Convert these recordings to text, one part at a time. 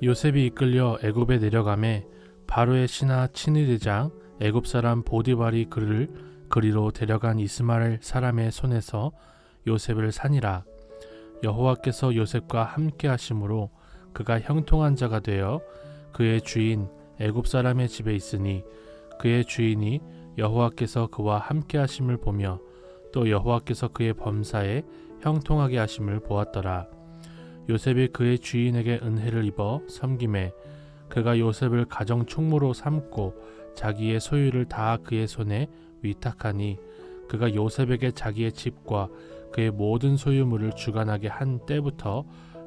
요셉이 이끌려 애굽에 내려가매 바로의 신하 친위대장 애굽 사람 보디발이 그를 그리로 데려간 이스마엘 사람의 손에서 요셉을 산이라. 여호와께서 요셉과 함께 하심으로 그가 형통한 자가 되어 그의 주인 애굽 사람의 집에 있으니 그의 주인이 여호와께서 그와 함께 하심을 보며 또 여호와께서 그의 범사에 형통하게 하심을 보았더라. 요셉이 그의 주인에게 은혜를 입어 섬김에 그가 요셉을 가정 총무로 삼고 자기의 소유를 다 그의 손에 위탁하니 그가 요셉에게 자기의 집과 그의 모든 소유물을 주관하게 한 때부터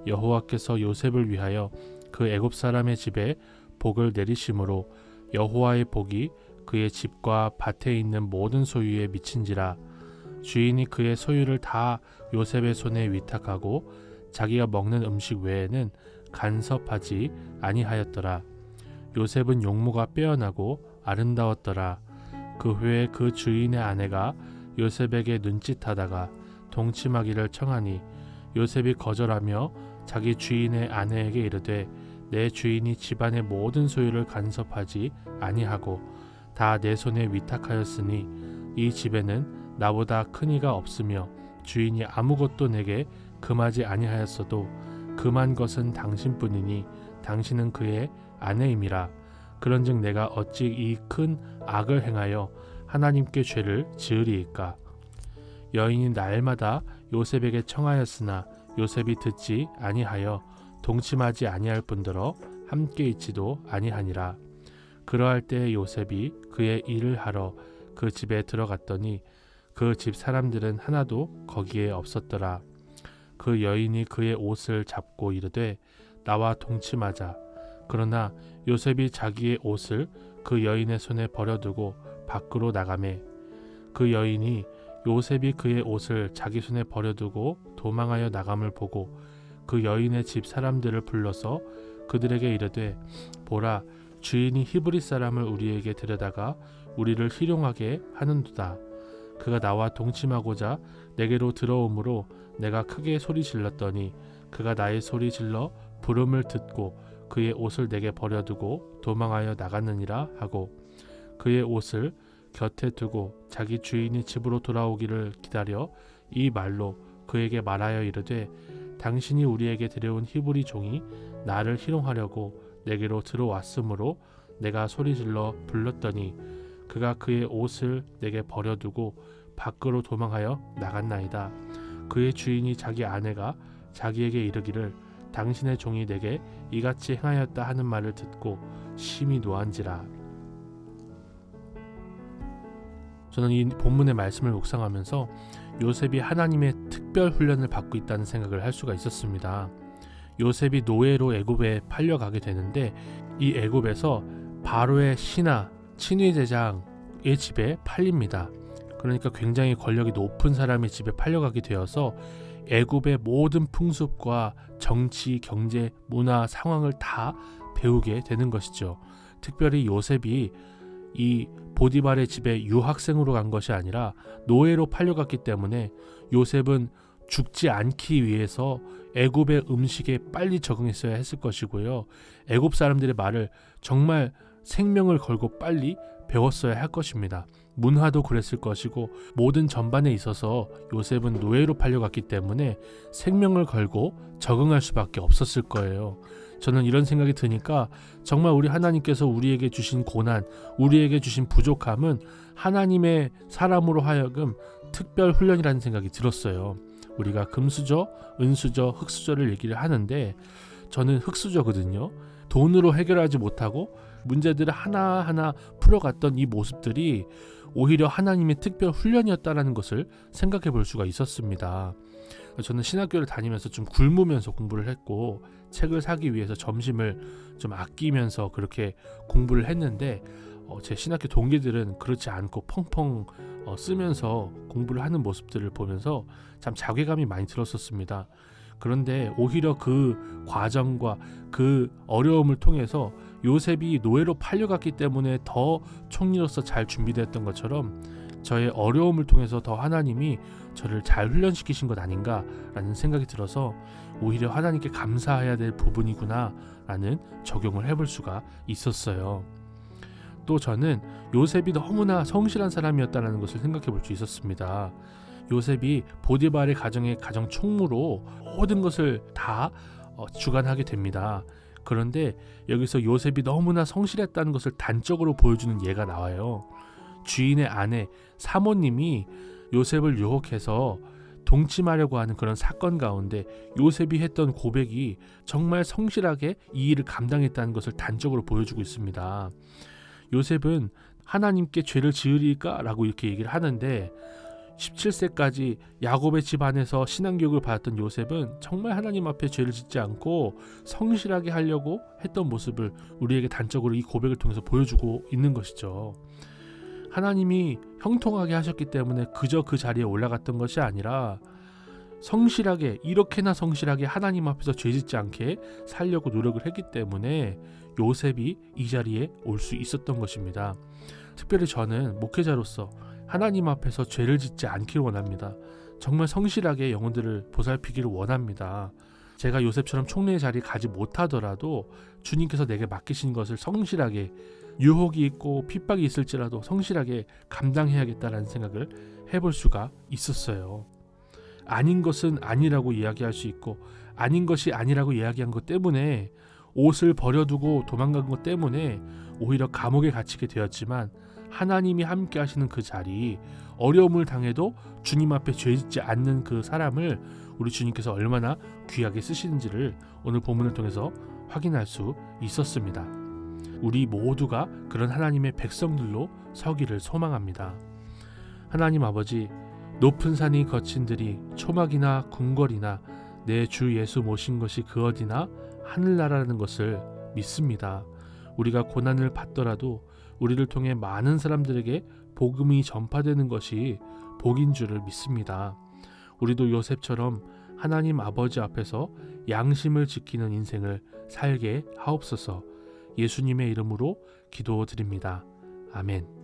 여호와께서 요셉을 위하여 그 애굽 사람의 집에 복을 내리심으로 여호와의 복이 그의 집과 밭에 있는 모든 소유에 미친지라. 주인이 그의 소유를 다 요셉의 손에 위탁하고 자기가 먹는 음식 외에는 간섭하지 아니하였더라. 요셉은 용모가 빼어나고 아름다웠더라. 그 후에 그 주인의 아내가 요셉에게 눈짓하다가 동침하기를 청하니 요셉이 거절하며 자기 주인의 아내에게 이르되 내 주인이 집안의 모든 소유를 간섭하지 아니하고 다 내 손에 위탁하였으니 이 집에는 나보다 큰 이가 없으며 주인이 아무것도 내게 금하지 아니하였어도 금한 것은 당신뿐이니 당신은 그의 아내임이라. 그런즉 내가 어찌 이 큰 악을 행하여 하나님께 죄를 지으리이까. 여인이 날마다 요셉에게 청하였으나 요셉이 듣지 아니하여 동침하지 아니할 뿐더러 함께 있지도 아니하니라. 그러할 때 요셉이 그의 일을 하러 그 집에 들어갔더니 그 집 사람들은 하나도 거기에 없었더라. 그 여인이 그의 옷을 잡고 이르되 나와 동침하자. 그러나 요셉이 자기의 옷을 그 여인의 손에 버려두고 밖으로 나가매 그 여인이 요셉이 그의 옷을 자기 손에 버려두고 도망하여 나감을 보고 그 여인의 집 사람들을 불러서 그들에게 이르되 보라, 주인이 히브리 사람을 우리에게 데려다가 우리를 희롱하게 하는도다. 그가 나와 동침하고자 내게로 들어오므로 내가 크게 소리 질렀더니 그가 나의 소리 질러 부름을 듣고 그의 옷을 내게 버려두고 도망하여 나갔느니라 하고 그의 옷을 곁에 두고 자기 주인이 집으로 돌아오기를 기다려 이 말로 그에게 말하여 이르되 당신이 우리에게 데려온 히브리 종이 나를 희롱하려고 내게로 들어왔으므로 내가 소리질러 불렀더니 그가 그의 옷을 내게 버려두고 밖으로 도망하여 나갔나이다. 그의 주인이 자기 아내가 자기에게 이르기를 당신의 종이 내게 이같이 행하였다 하는 말을 듣고 심히 노한지라. 저는 이 본문의 말씀을 묵상하면서 요셉이 하나님의 특별 훈련을 받고 있다는 생각을 할 수가 있었습니다. 요셉이 노예로 애굽에 팔려가게 되는데 이 애굽에서 바로의 신하 친위대장의 집에 팔립니다. 그러니까 굉장히 권력이 높은 사람의 집에 팔려가게 되어서 애굽의 모든 풍습과 정치, 경제, 문화 상황을 다 배우게 되는 것이죠. 특별히 요셉이 이 보디발의 집에 유학생으로 간 것이 아니라 노예로 팔려갔기 때문에 요셉은 죽지 않기 위해서 애굽의 음식에 빨리 적응했어야 했을 것이고요. 애굽 사람들의 말을 정말 생명을 걸고 빨리 배웠어야 할 것입니다. 문화도 그랬을 것이고 모든 전반에 있어서 요셉은 노예로 팔려갔기 때문에 생명을 걸고 적응할 수밖에 없었을 거예요. 저는 이런 생각이 드니까 정말 우리 하나님께서 우리에게 주신 고난, 우리에게 주신 부족함은 하나님의 사람으로 하여금 특별 훈련이라는 생각이 들었어요. 우리가 금수저, 은수저, 흙수저를 얘기를 하는데 저는 흙수저거든요. 돈으로 해결하지 못하고 문제들을 하나하나 풀어갔던 이 모습들이 오히려 하나님의 특별 훈련이었다라는 것을 생각해 볼 수가 있었습니다. 저는 신학교를 다니면서 좀 굶으면서 공부를 했고 책을 사기 위해서 점심을 좀 아끼면서 그렇게 공부를 했는데 제 신학교 동기들은 그렇지 않고 펑펑 쓰면서 공부를 하는 모습들을 보면서 참 자괴감이 많이 들었었습니다. 그런데 오히려 그 과정과 그 어려움을 통해서 요셉이 노예로 팔려갔기 때문에 더 총리로서 잘 준비됐던 것처럼 저의 어려움을 통해서 더 하나님이 저를 잘 훈련시키신 것 아닌가라는 생각이 들어서 오히려 하나님께 감사해야 될 부분이구나 라는 적용을 해볼 수가 있었어요. 또 저는 요셉이 너무나 성실한 사람이었다는 것을 생각해 볼 수 있었습니다. 요셉이 보디발의 가정의 가정 총무로 모든 것을 다 주관하게 됩니다. 그런데 여기서 요셉이 너무나 성실했다는 것을 단적으로 보여주는 예가 나와요. 주인의 아내 사모님이 요셉을 유혹해서 동침하려고 하는 그런 사건 가운데 요셉이 했던 고백이 정말 성실하게 이 일을 감당했다는 것을 단적으로 보여주고 있습니다. 요셉은 하나님께 죄를 지으리까? 라고 이렇게 얘기를 하는데 17세까지 야곱의 집 안에서 신앙교육을 받았던 요셉은 정말 하나님 앞에 죄를 짓지 않고 성실하게 하려고 했던 모습을 우리에게 단적으로 이 고백을 통해서 보여주고 있는 것이죠. 하나님이 형통하게 하셨기 때문에 그저 그 자리에 올라갔던 것이 아니라 성실하게, 이렇게나 성실하게 하나님 앞에서 죄짓지 않게 살려고 노력을 했기 때문에 요셉이 이 자리에 올 수 있었던 것입니다. 특별히 저는 목회자로서 하나님 앞에서 죄를 짓지 않기를 원합니다. 정말 성실하게 영혼들을 보살피기를 원합니다. 제가 요셉처럼 총리의 자리에 가지 못하더라도 주님께서 내게 맡기신 것을 성실하게, 유혹이 있고 핍박이 있을지라도 성실하게 감당해야겠다라는 생각을 해볼 수가 있었어요. 아닌 것은 아니라고 이야기할 수 있고 아닌 것이 아니라고 이야기한 것 때문에, 옷을 버려두고 도망간 것 때문에 오히려 감옥에 갇히게 되었지만 하나님이 함께 하시는 그 자리, 어려움을 당해도 주님 앞에 죄짓지 않는 그 사람을 우리 주님께서 얼마나 귀하게 쓰시는지를 오늘 본문을 통해서 확인할 수 있었습니다. 우리 모두가 그런 하나님의 백성들로 서기를 소망합니다. 하나님 아버지, 높은 산이 거친들이 초막이나 궁궐이나 내 주 예수 모신 것이 그 어디나 하늘나라라는 것을 믿습니다. 우리가 고난을 받더라도 우리를 통해 많은 사람들에게 복음이 전파되는 것이 복인 줄을 믿습니다. 우리도 요셉처럼 하나님 아버지 앞에서 양심을 지키는 인생을 살게 하옵소서. 예수님의 이름으로 기도드립니다. 아멘.